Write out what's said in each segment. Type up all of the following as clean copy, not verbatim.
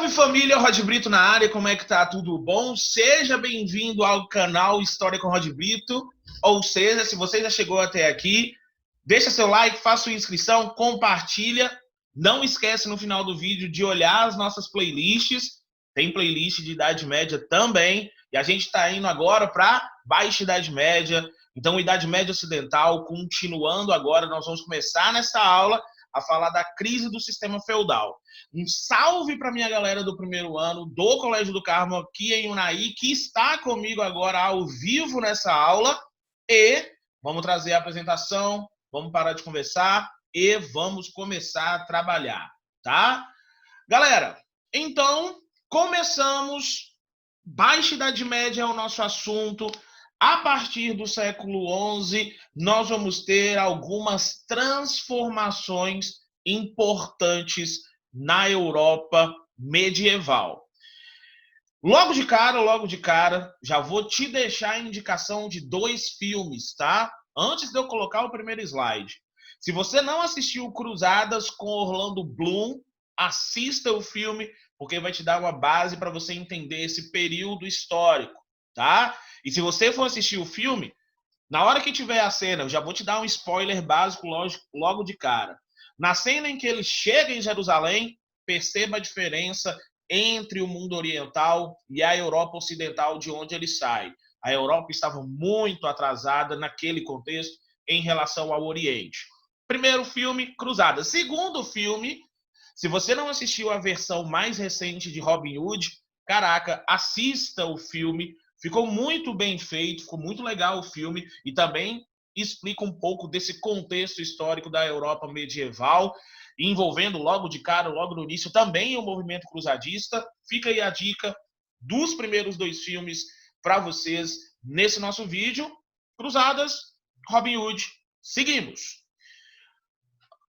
Salve família, Rod Brito na área, como é que tá? Tudo bom? Seja bem-vindo ao canal História com Rod Brito, ou seja, se você já chegou até aqui, deixa seu like, faça sua inscrição, compartilha, não esquece no final do vídeo de olhar as nossas playlists, tem playlist de Idade Média também, e a gente tá indo agora para Baixa Idade Média, então Idade Média Ocidental, continuando agora, nós vamos começar nessa aula a falar da crise do sistema feudal. Um salve para minha galera do primeiro ano do Colégio do Carmo aqui em Unai, que está comigo agora ao vivo nessa aula. E vamos trazer a apresentação, vamos parar de conversar e vamos começar a trabalhar, tá? Galera, então começamos. Baixa Idade Média é o nosso assunto. A partir do século XI, nós vamos ter algumas transformações importantes na Europa medieval. Logo de cara, já vou te deixar a indicação de 2 filmes, tá? Antes de eu colocar o primeiro slide. Se você não assistiu Cruzadas com Orlando Bloom, assista o filme, porque vai te dar uma base para você entender esse período histórico, tá? E se você for assistir o filme, na hora que tiver a cena, eu já vou te dar um spoiler básico logo de cara. Na cena em que ele chega em Jerusalém, perceba a diferença entre o mundo oriental e a Europa ocidental de onde ele sai. A Europa estava muito atrasada naquele contexto em relação ao Oriente. Primeiro filme, Cruzadas. Segundo filme, se você não assistiu a versão mais recente de Robin Hood, caraca, assista o filme. Ficou muito bem feito, ficou muito legal o filme e também explica um pouco desse contexto histórico da Europa medieval, envolvendo logo de cara, logo no início, também o movimento cruzadista. Fica aí a dica dos primeiros 2 filmes para vocês nesse nosso vídeo. Cruzadas, Robin Hood, seguimos.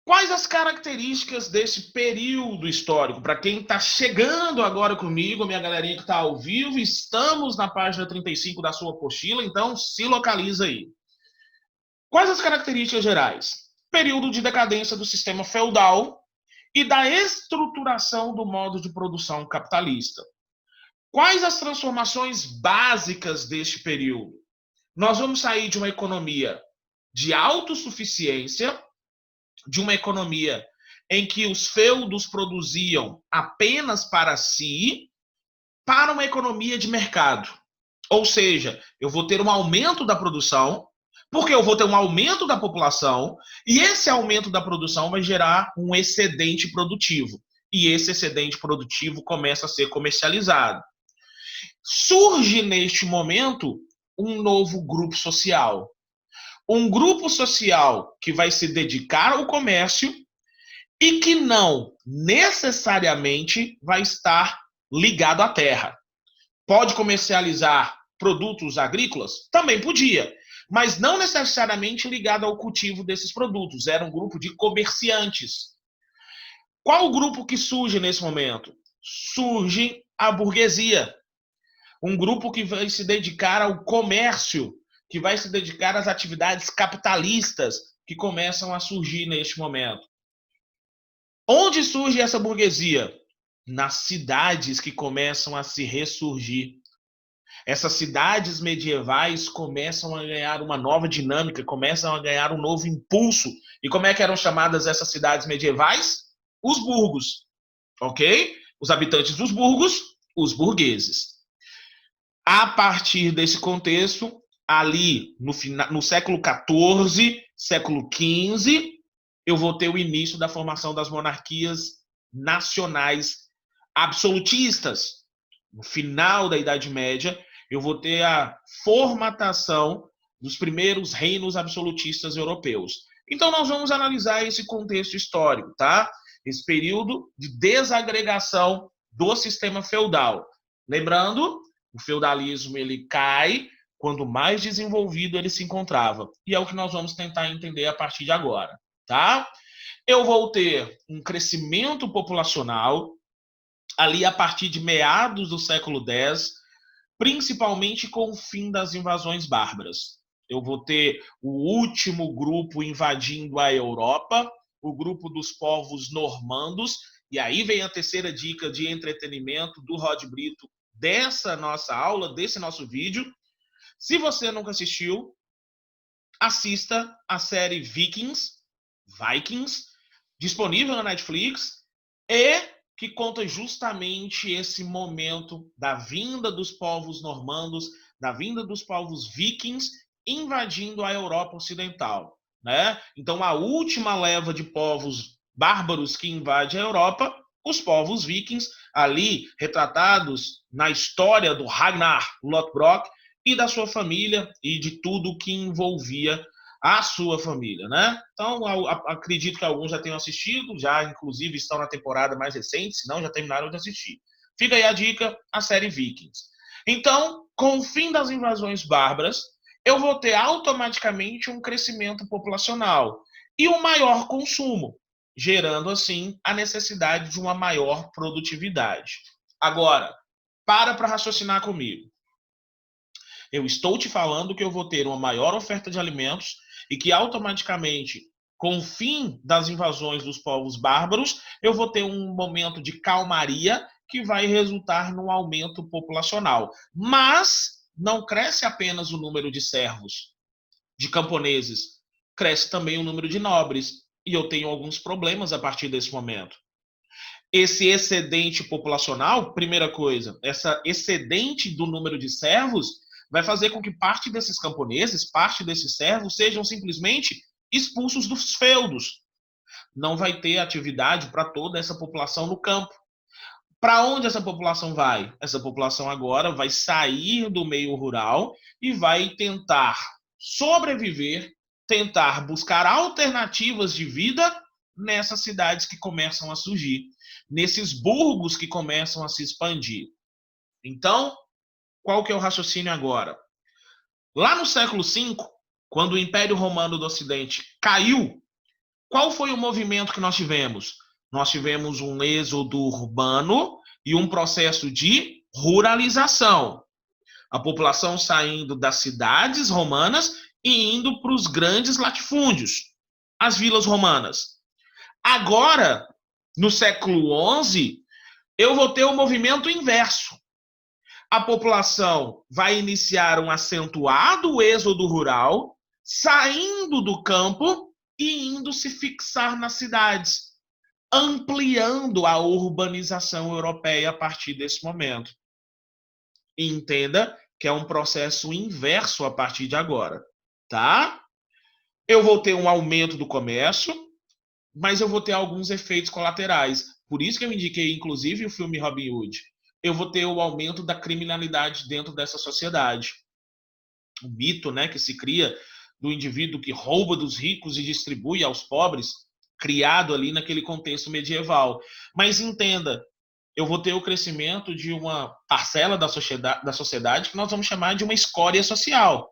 Quais as características desse período histórico? Para quem está chegando agora comigo, minha galerinha que está ao vivo, estamos na página 35 da sua apostila, então se localiza aí. Quais as características gerais? Período de decadência do sistema feudal e da estruturação do modo de produção capitalista. Quais as transformações básicas deste período? Nós vamos sair de uma economia de autossuficiência, de uma economia em que os feudos produziam apenas para si, para uma economia de mercado. Ou seja, eu vou ter um aumento da produção, porque eu vou ter um aumento da população, e esse aumento da produção vai gerar um excedente produtivo. E esse excedente produtivo começa a ser comercializado. Surge neste momento um novo grupo social. Um grupo social que vai se dedicar ao comércio e que não necessariamente vai estar ligado à terra. Pode comercializar produtos agrícolas? Também podia, mas não necessariamente ligado ao cultivo desses produtos. Era um grupo de comerciantes. Qual o grupo que surge nesse momento? Surge a burguesia. Um grupo que vai se dedicar ao comércio, que vai se dedicar às atividades capitalistas que começam a surgir neste momento. Onde surge essa burguesia? Nas cidades que começam a se ressurgir. Essas cidades medievais começam a ganhar uma nova dinâmica, começam a ganhar um novo impulso. E como é que eram chamadas essas cidades medievais? Os burgos, ok? Os habitantes dos burgos, os burgueses. A partir desse contexto, ali no século XIV, século XV, eu vou ter o início da formação das monarquias nacionais absolutistas. No final da Idade Média, eu vou ter a formatação dos primeiros reinos absolutistas europeus. Então, nós vamos analisar esse contexto histórico, tá? Esse período de desagregação do sistema feudal. Lembrando, o feudalismo ele cai quando mais desenvolvido ele se encontrava. E é o que nós vamos tentar entender a partir de agora, tá? Eu vou ter um crescimento populacional ali a partir de meados do século X, principalmente com o fim das invasões bárbaras. Eu vou ter o último grupo invadindo a Europa, o grupo dos povos normandos, E aí vem a terceira dica de entretenimento do Rod Brito dessa nossa aula, desse nosso vídeo. Se você nunca assistiu, assista a série Vikings, disponível na Netflix, e que conta justamente esse momento da vinda dos povos normandos, da vinda dos povos vikings invadindo a Europa Ocidental, né? Então, a última leva de povos bárbaros que invade a Europa, os povos vikings, ali retratados na história do Ragnar Lothbrok e da sua família e de tudo que envolvia a sua família, né? Então, acredito que alguns já tenham assistido, já inclusive estão na temporada mais recente, se não já terminaram de assistir. Fica aí a dica, a série Vikings. Então, com o fim das invasões bárbaras, eu vou ter automaticamente um crescimento populacional e um maior consumo, gerando assim a necessidade de uma maior produtividade. Agora, para raciocinar comigo. Eu estou te falando que eu vou ter uma maior oferta de alimentos e que automaticamente, com o fim das invasões dos povos bárbaros, eu vou ter um momento de calmaria que vai resultar num aumento populacional. Mas não cresce apenas o número de servos, de camponeses, cresce também o número de nobres. E eu tenho alguns problemas a partir desse momento. Esse excedente populacional, primeira coisa, essa excedente do número de servos vai fazer com que parte desses camponeses, parte desses servos, sejam simplesmente expulsos dos feudos. Não vai ter atividade para toda essa população no campo. Para onde essa população vai? Essa população agora vai sair do meio rural e vai tentar sobreviver, tentar buscar alternativas de vida nessas cidades que começam a surgir, nesses burgos que começam a se expandir. Então, qual que é o raciocínio agora? Lá no século V, quando o Império Romano do Ocidente caiu, qual foi o movimento que nós tivemos? Nós tivemos um êxodo urbano e um processo de ruralização. A população saindo das cidades romanas e indo para os grandes latifúndios, as vilas romanas. Agora, no século XI, eu vou ter o movimento inverso. A população vai iniciar um acentuado êxodo rural, saindo do campo e indo se fixar nas cidades, ampliando a urbanização europeia a partir desse momento. E entenda que é um processo inverso a partir de agora, tá? Eu vou ter um aumento do comércio, mas eu vou ter alguns efeitos colaterais. Por isso que eu indiquei, inclusive, o filme Robin Hood. Eu vou ter o aumento da criminalidade dentro dessa sociedade. O mito, né, que se cria do indivíduo que rouba dos ricos e distribui aos pobres, criado ali naquele contexto medieval. Mas entenda, eu vou ter o crescimento de uma parcela da sociedade que nós vamos chamar de uma escória social.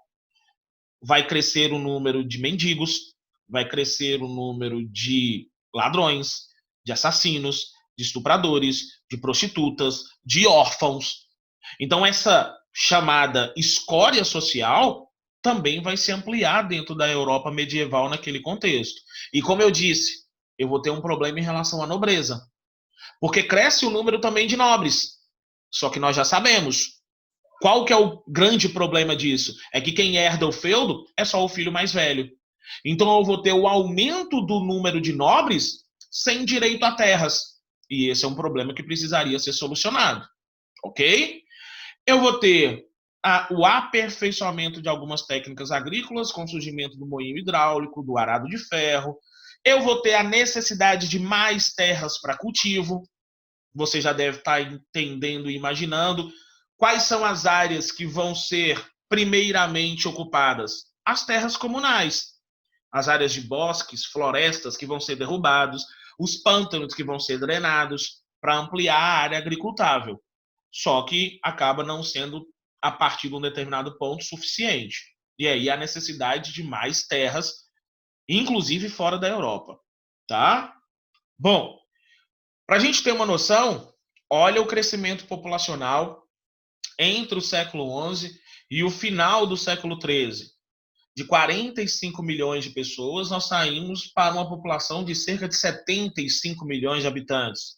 Vai crescer o número de mendigos, vai crescer o número de ladrões, de assassinos, de estupradores, de prostitutas, de órfãos. Então, essa chamada escória social também vai se ampliar dentro da Europa medieval naquele contexto. E como eu disse, eu vou ter um problema em relação à nobreza. Porque cresce o número também de nobres. Só que nós já sabemos. Qual que é o grande problema disso? É que quem herda o feudo é só o filho mais velho. Então eu vou ter o aumento do número de nobres sem direito a terras. E esse é um problema que precisaria ser solucionado. Ok? Eu vou ter o aperfeiçoamento de algumas técnicas agrícolas, com o surgimento do moinho hidráulico, do arado de ferro. Eu vou ter a necessidade de mais terras para cultivo. Você já deve estar entendendo e imaginando quais são as áreas que vão ser primeiramente ocupadas. As terras comunais, as áreas de bosques, florestas que vão ser derrubados, os pântanos que vão ser drenados para ampliar a área agricultável. Só que acaba não sendo, a partir de um determinado ponto, suficiente. E aí a necessidade de mais terras, inclusive fora da Europa. Tá? Bom, para a gente ter uma noção, olha o crescimento populacional entre o século XI e o final do século XIII. De 45 milhões de pessoas, nós saímos para uma população de cerca de 75 milhões de habitantes.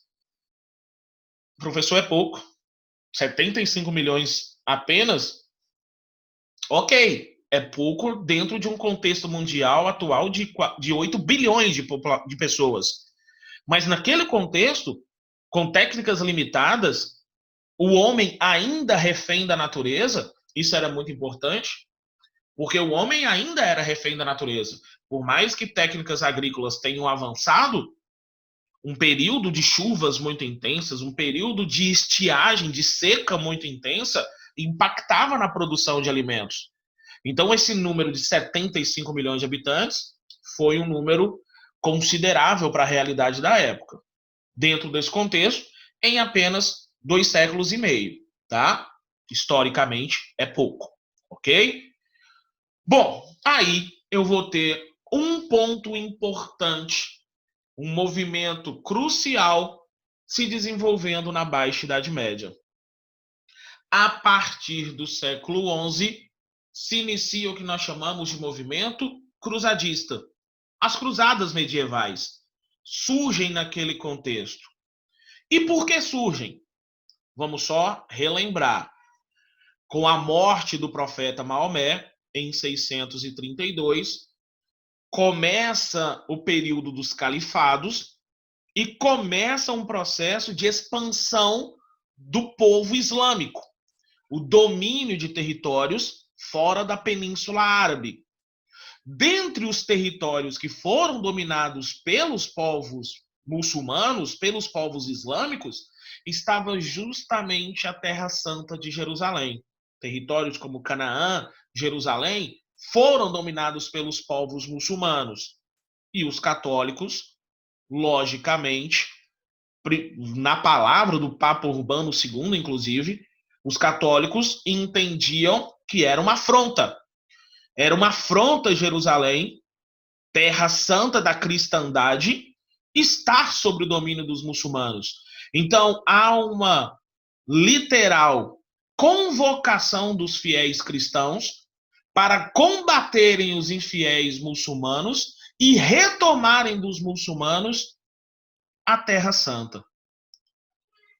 Professor, é pouco. 75 milhões apenas? Ok, é pouco dentro de um contexto mundial atual de 8 bilhões de pessoas. Mas naquele contexto, com técnicas limitadas, o homem ainda refém da natureza, isso era muito importante, porque o homem ainda era refém da natureza. Por mais que técnicas agrícolas tenham avançado, um período de chuvas muito intensas, um período de estiagem, de seca muito intensa, impactava na produção de alimentos. Então, esse número de 75 milhões de habitantes foi um número considerável para a realidade da época. Dentro desse contexto, em apenas 2 séculos e meio, tá? Historicamente, é pouco, ok? Bom, aí eu vou ter um ponto importante, um movimento crucial se desenvolvendo na Baixa Idade Média. A partir do século XI, se inicia o que nós chamamos de movimento cruzadista. As cruzadas medievais surgem naquele contexto. E por que surgem? Vamos só relembrar. Com a morte do profeta Maomé, em 632, começa o período dos califados e começa um processo de expansão do povo islâmico, o domínio de territórios fora da Península Árabe. Dentre os territórios que foram dominados pelos povos muçulmanos, pelos povos islâmicos, estava justamente a Terra Santa de Jerusalém. Territórios como Canaã, Jerusalém, foram dominados pelos povos muçulmanos. E os católicos, logicamente, na palavra do Papa Urbano II, inclusive, os católicos entendiam que era uma afronta. Era uma afronta a Jerusalém, terra santa da cristandade, estar sob o domínio dos muçulmanos. Então, há uma literal convocação dos fiéis cristãos para combaterem os infiéis muçulmanos e retomarem dos muçulmanos a Terra Santa.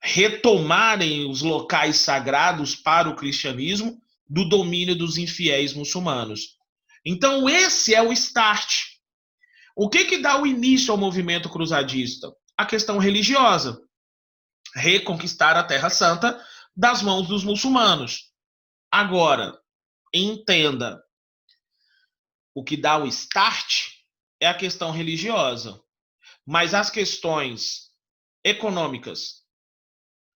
Retomarem os locais sagrados para o cristianismo do domínio dos infiéis muçulmanos. Então, esse é o start. O que dá o início ao movimento cruzadista? A questão religiosa. Reconquistar a Terra Santa das mãos dos muçulmanos. Agora, entenda, o que dá o start é a questão religiosa. Mas as questões econômicas,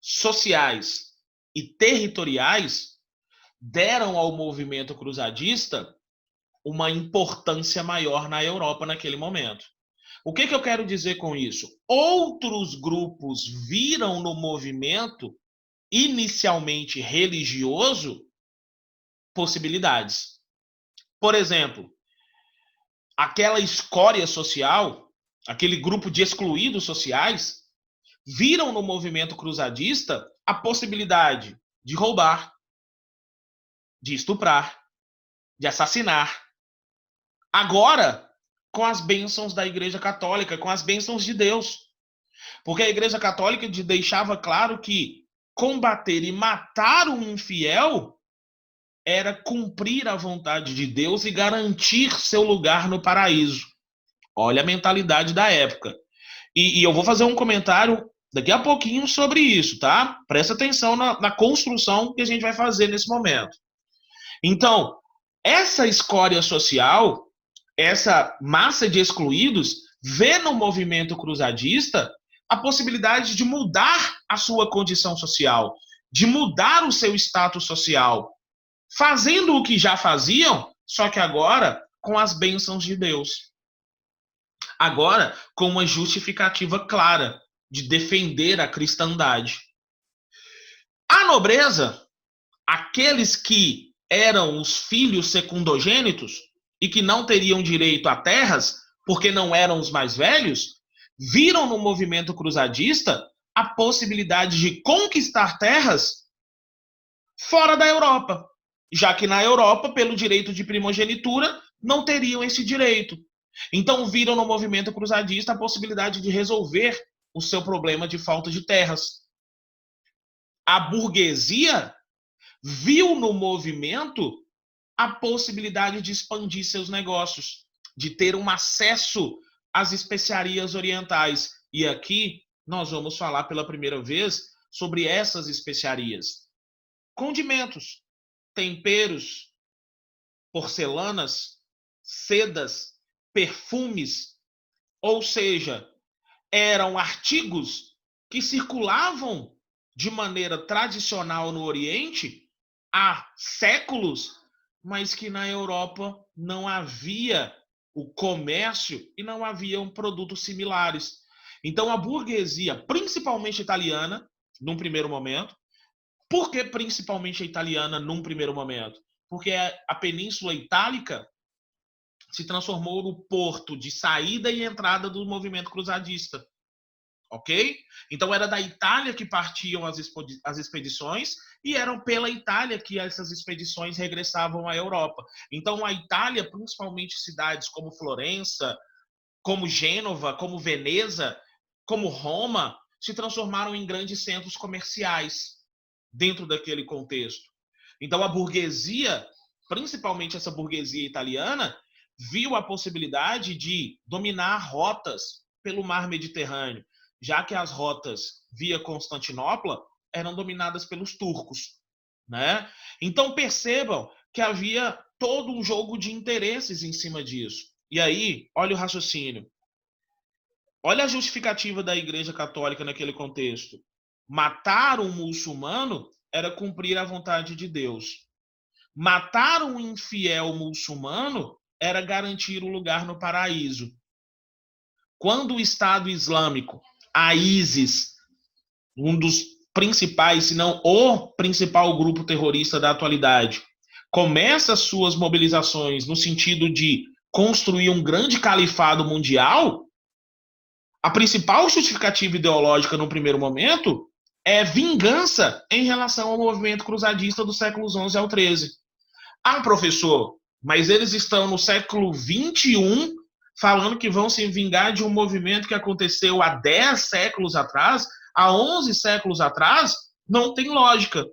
sociais e territoriais deram ao movimento cruzadista uma importância maior na Europa naquele momento. O que eu quero dizer com isso? Outros grupos viram no movimento, inicialmente religioso, possibilidades. Por exemplo, aquela escória social, aquele grupo de excluídos sociais, viram no movimento cruzadista a possibilidade de roubar, de estuprar, de assassinar. Agora, com as bênçãos da Igreja Católica, com as bênçãos de Deus. Porque a Igreja Católica deixava claro que combater e matar um infiel era cumprir a vontade de Deus e garantir seu lugar no paraíso. Olha a mentalidade da época. E eu vou fazer um comentário daqui a pouquinho sobre isso, tá? Presta atenção na construção que a gente vai fazer nesse momento. Então, essa escória social, essa massa de excluídos, vê no movimento cruzadista a possibilidade de mudar a sua condição social, de mudar o seu status social, fazendo o que já faziam, só que agora com as bênçãos de Deus. Agora com uma justificativa clara de defender a cristandade. A nobreza, aqueles que eram os filhos secundogênitos e que não teriam direito a terras porque não eram os mais velhos, viram no movimento cruzadista a possibilidade de conquistar terras fora da Europa, já que na Europa, pelo direito de primogenitura, não teriam esse direito. Então viram no movimento cruzadista a possibilidade de resolver o seu problema de falta de terras. A burguesia viu no movimento a possibilidade de expandir seus negócios, de ter um acesso às especiarias orientais. E aqui nós vamos falar pela primeira vez sobre essas especiarias. Condimentos, temperos, porcelanas, sedas, perfumes, ou seja, eram artigos que circulavam de maneira tradicional no Oriente há séculos, mas que na Europa não havia o comércio e não haviam produtos similares. Então a burguesia, principalmente italiana, num primeiro momento, por que principalmente a italiana num primeiro momento? Porque a Península Itálica se transformou no porto de saída e entrada do movimento cruzadista. Ok? Então era da Itália que partiam as expedições e eram pela Itália que essas expedições regressavam à Europa. Então a Itália, principalmente cidades como Florença, como Gênova, como Veneza, como Roma, se transformaram em grandes centros comerciais dentro daquele contexto. Então a burguesia, principalmente essa burguesia italiana, viu a possibilidade de dominar rotas pelo mar Mediterrâneo, já que as rotas via Constantinopla eram dominadas pelos turcos, né? Então percebam que havia todo um jogo de interesses em cima disso. E aí, olha o raciocínio. Olha a justificativa da Igreja Católica naquele contexto. Matar um muçulmano era cumprir a vontade de Deus. Matar um infiel muçulmano era garantir o lugar no paraíso. Quando o Estado Islâmico, a ISIS, um dos principais, se não o principal grupo terrorista da atualidade, começa suas mobilizações no sentido de construir um grande califado mundial, a principal justificativa ideológica no primeiro momento é vingança em relação ao movimento cruzadista do século XI ao XIII. Ah, professor, mas eles estão no século XXI falando que vão se vingar de um movimento que aconteceu há 10 séculos atrás, há 11 séculos atrás? Não tem lógica.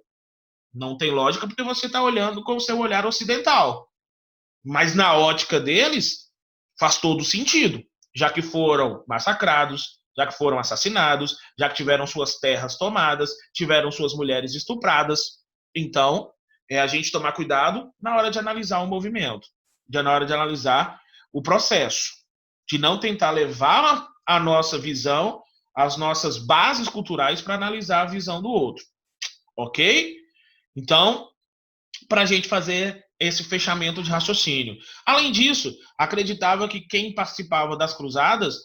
Não tem lógica porque você está olhando com o seu olhar ocidental. Mas na ótica deles, faz todo sentido, já que foram massacrados, já que foram assassinados, já que tiveram suas terras tomadas, tiveram suas mulheres estupradas. Então, é a gente tomar cuidado na hora de analisar o movimento, na hora de analisar o processo, de não tentar levar a nossa visão, as nossas bases culturais para analisar a visão do outro. Ok? Então, para a gente fazer esse fechamento de raciocínio. Além disso, acreditava que quem participava das cruzadas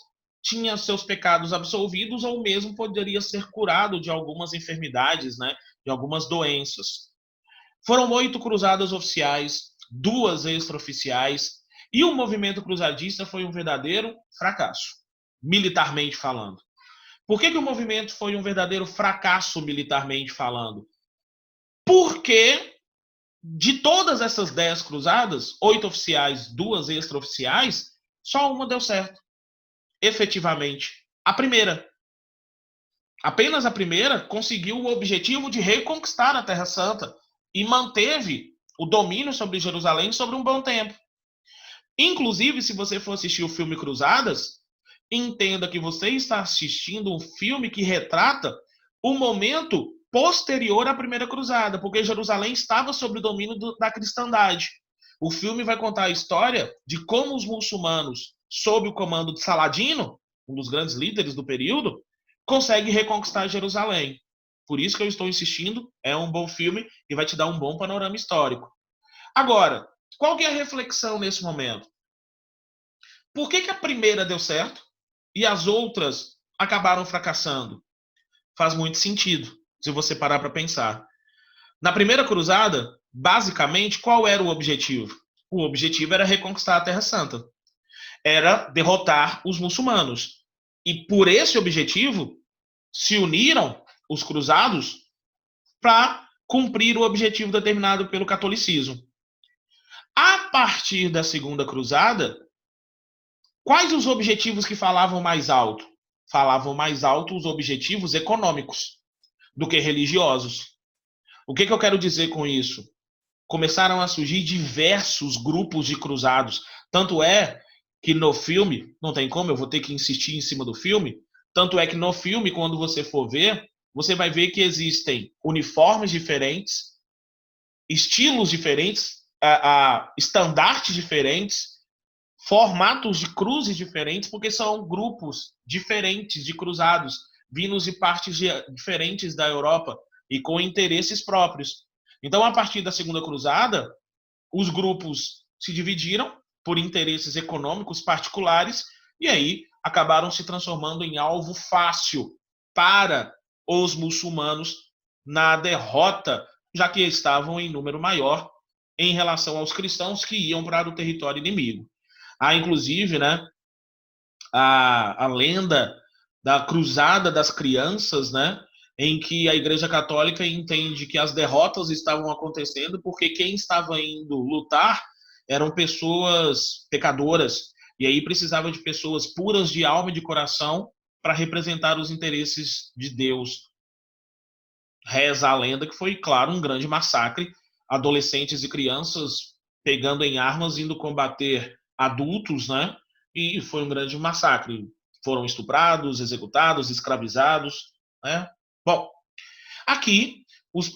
tinha seus pecados absolvidos ou mesmo poderia ser curado de algumas enfermidades, né, de algumas doenças. Foram 8 cruzadas oficiais, 2 extraoficiais, e o movimento cruzadista foi um verdadeiro fracasso, militarmente falando. Por que o movimento foi um verdadeiro fracasso militarmente falando? Porque de todas essas 10 cruzadas, 8 oficiais, 2 extraoficiais, só uma deu certo, efetivamente. A primeira. Apenas a primeira conseguiu o objetivo de reconquistar a Terra Santa e manteve o domínio sobre Jerusalém sobre um bom tempo. Inclusive, se você for assistir o filme Cruzadas, entenda que você está assistindo um filme que retrata o momento posterior à primeira cruzada, porque Jerusalém estava sob o domínio da cristandade. O filme vai contar a história de como os muçulmanos, sob o comando de Saladino, um dos grandes líderes do período, conseguem reconquistar Jerusalém. Por isso que eu estou insistindo, é um bom filme e vai te dar um bom panorama histórico. Agora, qual que é a reflexão nesse momento? Por que a primeira deu certo e as outras acabaram fracassando? Faz muito sentido, se você parar para pensar. Na primeira cruzada, basicamente, qual era o objetivo? O objetivo era reconquistar a Terra Santa. Era derrotar os muçulmanos. E por esse objetivo, se uniram os cruzados para cumprir o objetivo determinado pelo catolicismo. A partir da segunda cruzada, quais os objetivos que falavam mais alto? Falavam mais alto os objetivos econômicos. do que religiosos. O que eu quero dizer com isso? Começaram a surgir diversos grupos de cruzados. Tanto é que no filme, não tem como, eu vou ter que insistir em cima do filme, tanto é que no filme, quando você for ver, você vai ver que existem uniformes diferentes, estilos diferentes, estandartes diferentes, formatos de cruzes diferentes, porque são grupos diferentes de cruzados, vindos de partes diferentes da Europa e com interesses próprios. Então, a partir da Segunda Cruzada, os grupos se dividiram por interesses econômicos particulares e aí acabaram se transformando em alvo fácil para os muçulmanos na derrota, já que estavam em número maior em relação aos cristãos que iam para o território inimigo. Há, inclusive, né, a lenda da Cruzada das Crianças, né, em que a Igreja Católica entende que as derrotas estavam acontecendo porque quem estava indo lutar eram pessoas pecadoras, e aí precisava de pessoas puras de alma e de coração para representar os interesses de Deus. Reza a lenda que foi, claro, um grande massacre, adolescentes e crianças pegando em armas, indo combater adultos, né? E foi um grande massacre. Foram estuprados, executados, escravizados, né? Bom, aqui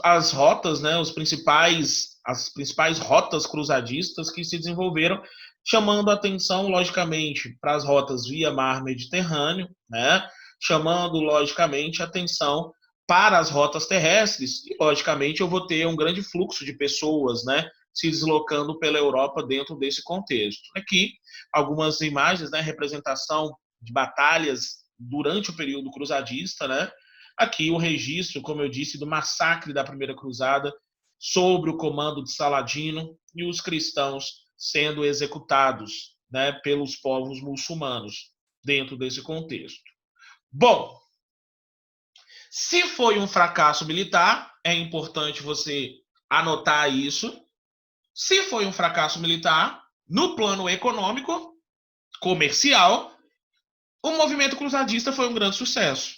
as rotas, né? As principais rotas cruzadistas que se desenvolveram, chamando a atenção, logicamente, para as rotas via mar Mediterrâneo, né? Chamando, logicamente, a atenção para as rotas terrestres, e logicamente eu vou ter um grande fluxo de pessoas, né, se deslocando pela Europa dentro desse contexto. Aqui, algumas imagens, né, representação de batalhas durante o período cruzadista, né, aqui o registro, como eu disse, do massacre da Primeira Cruzada, sob o comando de Saladino, e os cristãos sendo executados, né, pelos povos muçulmanos, dentro desse contexto. Bom, se foi um fracasso militar, é importante você anotar isso. Se foi um fracasso militar, no plano econômico, comercial, o movimento cruzadista foi um grande sucesso.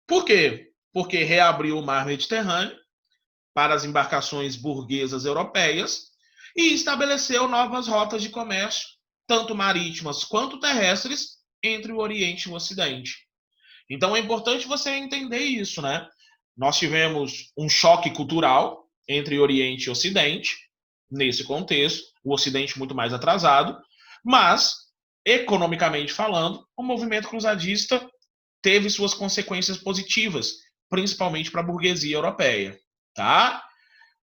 Por quê? Porque reabriu o mar Mediterrâneo para as embarcações burguesas europeias e estabeleceu novas rotas de comércio, tanto marítimas quanto terrestres, entre o Oriente e o Ocidente. Então é importante você entender isso, né? Nós tivemos um choque cultural entre Oriente e Ocidente, nesse contexto, o Ocidente muito mais atrasado, mas, economicamente falando, o movimento cruzadista teve suas consequências positivas, principalmente para a burguesia europeia, tá?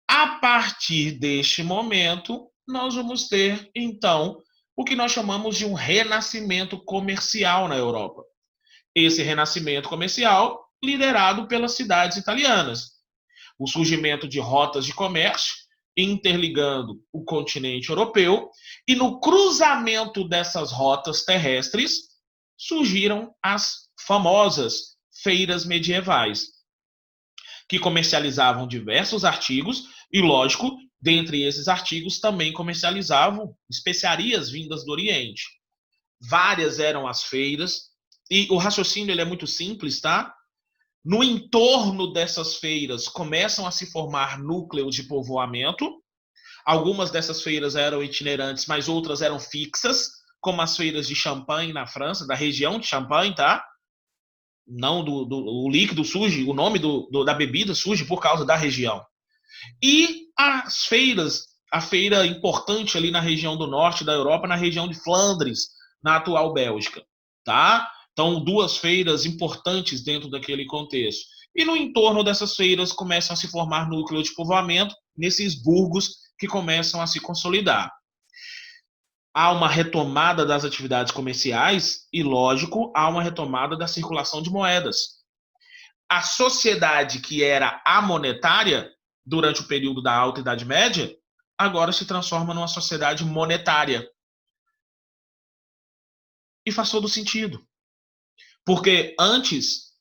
A partir deste momento, nós vamos ter, então, o que nós chamamos de um renascimento comercial na Europa. Esse renascimento comercial liderado pelas cidades italianas. O surgimento de rotas de comércio interligando o continente europeu e no cruzamento dessas rotas terrestres surgiram as famosas feiras medievais, que comercializavam diversos artigos e, lógico, dentre esses artigos também comercializavam especiarias vindas do Oriente. Várias eram as feiras, e o raciocínio ele é muito simples, tá? No entorno dessas feiras começam a se formar núcleos de povoamento. Algumas dessas feiras eram itinerantes, mas outras eram fixas, como as feiras de Champagne na França, da região de Champagne, tá? Não o líquido surge, o nome da bebida surge por causa da região. E as feiras, a feira importante ali na região do norte da Europa, na região de Flandres, na atual Bélgica, tá? Então, duas feiras importantes dentro daquele contexto. E no entorno dessas feiras começam a se formar núcleos de povoamento, nesses burgos que começam a se consolidar. Há uma retomada das atividades comerciais e, lógico, há uma retomada da circulação de moedas. A sociedade que era amonetária durante o período da Alta Idade Média, agora se transforma numa sociedade monetária. E faz todo sentido. Porque antes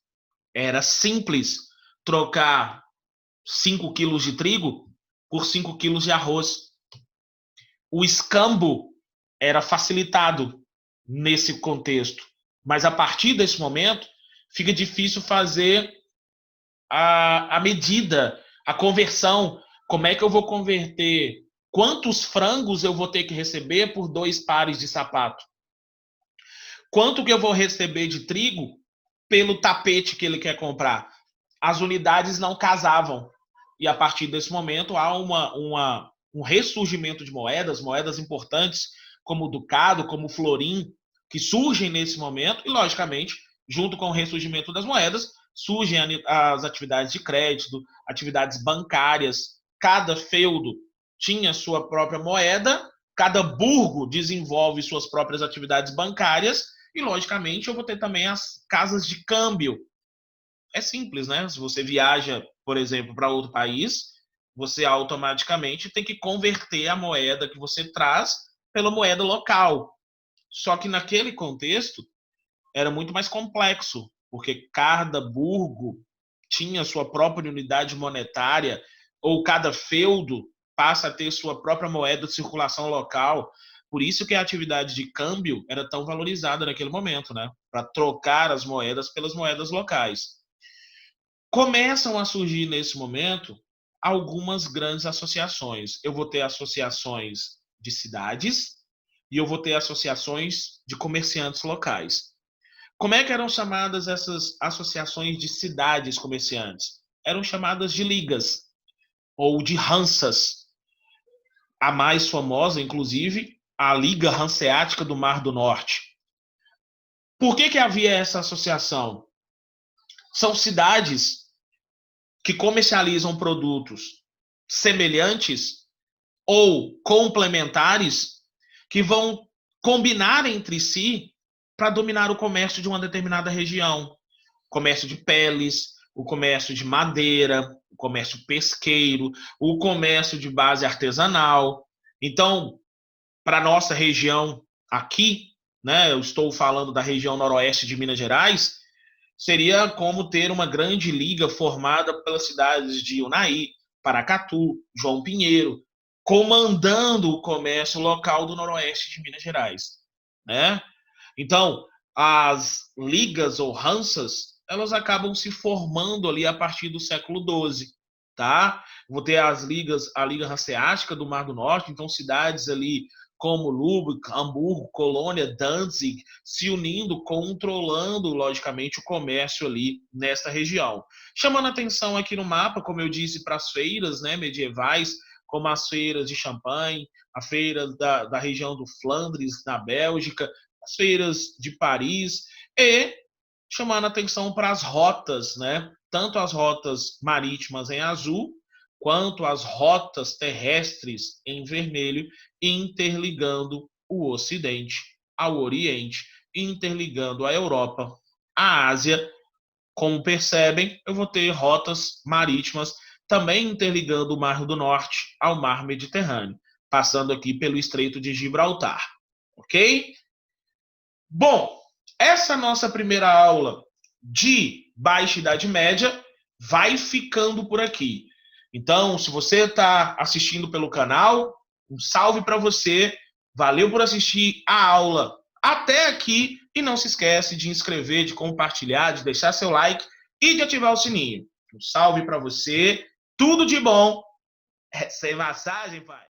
era simples trocar 5 quilos de trigo por 5 quilos de arroz. O escambo era facilitado nesse contexto. Mas a partir desse momento, fica difícil fazer a medida, a conversão. Como é que eu vou converter? Quantos frangos eu vou ter que receber por 2 pares de sapato? Quanto que eu vou receber de trigo pelo tapete que ele quer comprar? As unidades não casavam. E a partir desse momento há um ressurgimento de moedas importantes, como o ducado, como o florim, que surgem nesse momento, e logicamente, junto com o ressurgimento das moedas, surgem as atividades de crédito, atividades bancárias. Cada feudo tinha sua própria moeda, cada burgo desenvolve suas próprias atividades bancárias, e logicamente eu vou ter também as casas de câmbio. É simples, né? Se você viaja, por exemplo, para outro país, você automaticamente tem que converter a moeda que você traz pela moeda local. Só que naquele contexto era muito mais complexo, porque cada burgo tinha sua própria unidade monetária, ou cada feudo passa a ter sua própria moeda de circulação local. Por isso que a atividade de câmbio era tão valorizada naquele momento, né? Para trocar as moedas pelas moedas locais. Começam a surgir nesse momento algumas grandes associações. Eu vou ter associações de cidades e eu vou ter associações de comerciantes locais. Como é que eram chamadas essas associações de cidades comerciantes? Eram chamadas de ligas ou de Hansas. A mais famosa, inclusive, a Liga Hanseática do Mar do Norte. Por que havia essa associação? São cidades que comercializam produtos semelhantes ou complementares que vão combinar entre si para dominar o comércio de uma determinada região. Comércio de peles, o comércio de madeira, o comércio pesqueiro, o comércio de base artesanal. Então, para a nossa região aqui, né, eu estou falando da região noroeste de Minas Gerais, seria como ter uma grande liga formada pelas cidades de Unai, Paracatu, João Pinheiro, comandando o comércio local do noroeste de Minas Gerais, né? Então, as ligas ou Hansas, elas acabam se formando ali a partir do século XII, tá? Vou ter as ligas, a Liga Hanseática do Mar do Norte, então cidades ali como Lübeck, Hamburgo, Colônia, Danzig, se unindo, controlando, logicamente, o comércio ali nesta região. Chamando atenção aqui no mapa, como eu disse, para as feiras, né, medievais, como as feiras de Champagne, a feira da região do Flandres, na Bélgica, as feiras de Paris, e chamando atenção para as rotas, né? Tanto as rotas marítimas em azul, quanto as rotas terrestres em vermelho, interligando o Ocidente ao Oriente, interligando a Europa à Ásia. Como percebem, eu vou ter rotas marítimas também interligando o Mar do Norte ao Mar Mediterrâneo, passando aqui pelo Estreito de Gibraltar, ok? Bom, essa nossa primeira aula de Baixa Idade Média vai ficando por aqui. Então, se você está assistindo pelo canal, um salve para você. Valeu por assistir a aula até aqui. E não se esquece de inscrever, de compartilhar, de deixar seu like e de ativar o sininho. Um salve para você. Tudo de bom. Sem massagem, pai.